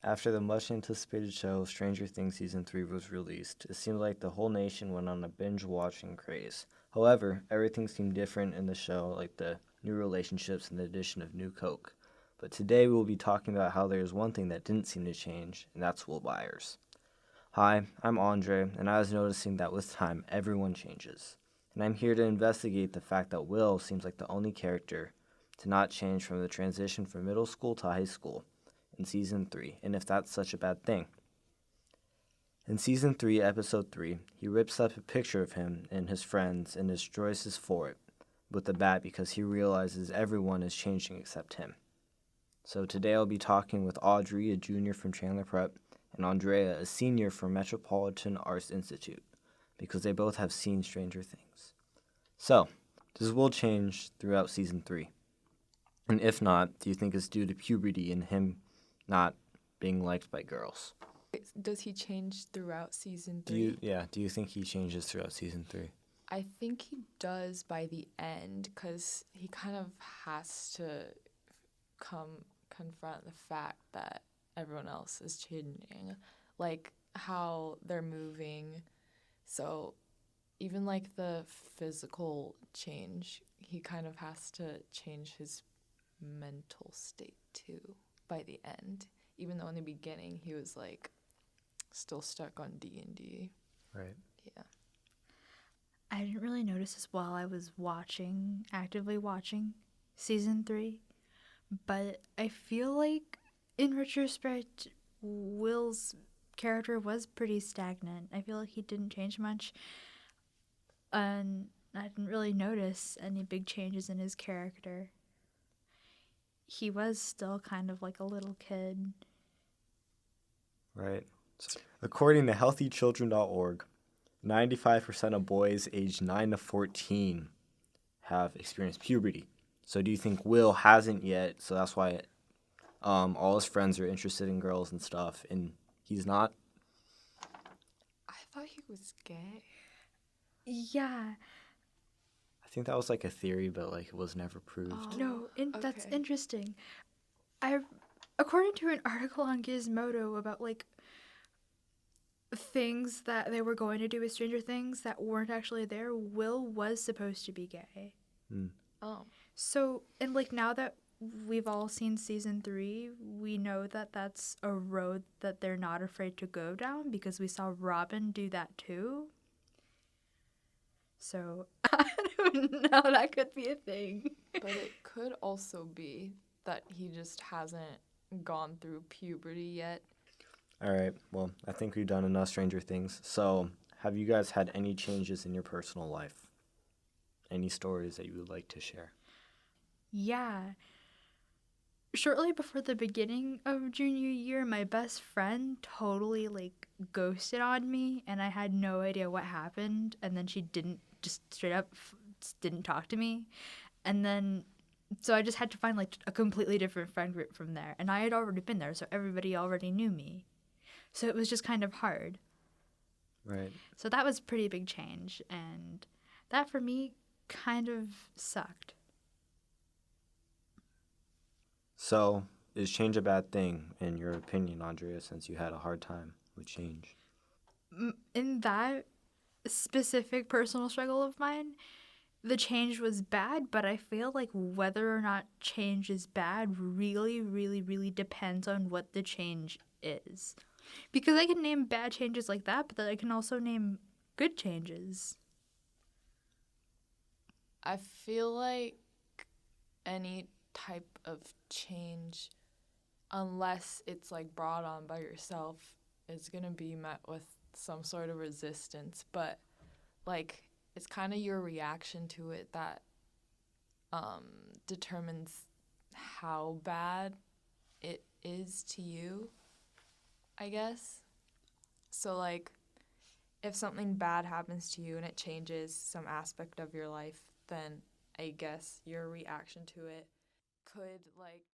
After the much-anticipated show Stranger Things Season 3 was released, it seemed like the whole nation went on a binge-watching craze. However, everything seemed different in the show, like the new relationships and the addition of new Coke. But today we will be talking about how there is one thing that didn't seem to change, and that's Will Byers. Hi, I'm Andrei, and I was noticing that with time, everyone changes. And I'm here to investigate the fact that Will seems like the only character to not change from the transition from middle school to high school in Season 3, and if that's such a bad thing. In Season 3, Episode 3, he rips up a picture of him and his friends and destroys his fort with a bat because he realizes everyone is changing except him. So today I'll be talking with Audrey, a junior from Chandler Prep, and Andrea, a senior from Metropolitan Arts Institute, because they both have seen Stranger Things. So, does Will change throughout Season 3? And if not, do you think it's due to puberty and him not being liked by girls? Does he change throughout Season 3? Do you think he changes throughout Season 3? I think he does by the end, because he kind of has to confront the fact that everyone else is changing, like how they're moving. So even like the physical change, he kind of has to change his mental state too by the end, even though in the beginning he was like still stuck on D&D. Right. Yeah. I didn't really notice this while I was actively watching Season 3, but I feel like in retrospect, Will's character was pretty stagnant. I feel like he didn't change much, and I didn't really notice any big changes in his character. He was still kind of like a little kid. Right. According to healthychildren.org, 95% of boys aged 9 to 14 have experienced puberty. So do you think Will hasn't yet, so that's why all his friends are interested in girls and stuff, and he's not? I thought he was gay. Yeah. I think that was like a theory, but like it was never proved. Oh. No, that's Okay. interesting. According to an article on Gizmodo about like things that they were going to do with Stranger Things that weren't actually there, Will was supposed to be gay. Oh. So, and like now that we've all seen Season 3, we know that that's a road that they're not afraid to go down because we saw Robin do that too. So, I don't know, that could be a thing. But it could also be that he just hasn't gone through puberty yet. All right, well, I think we've done enough Stranger Things. So, have you guys had any changes in your personal life? Any stories that you would like to share? Yeah. Shortly before the beginning of junior year, my best friend totally like ghosted on me, and I had no idea what happened. And then she just straight up didn't talk to me. And then, so I just had to find like a completely different friend group from there. And I had already been there, so everybody already knew me. So it was just kind of hard. Right. So that was a pretty big change, and that for me kind of sucked. So, is change a bad thing, in your opinion, Andrea, since you had a hard time with change? In that specific personal struggle of mine, the change was bad, but I feel like whether or not change is bad really, really, really depends on what the change is. Because I can name bad changes like that, but then I can also name good changes. I feel like any type of change, unless it's like brought on by yourself, is gonna be met with some sort of resistance. But like it's kind of your reaction to it that determines how bad it is to you, I guess. So like if something bad happens to you and it changes some aspect of your life, then I guess your reaction to it could like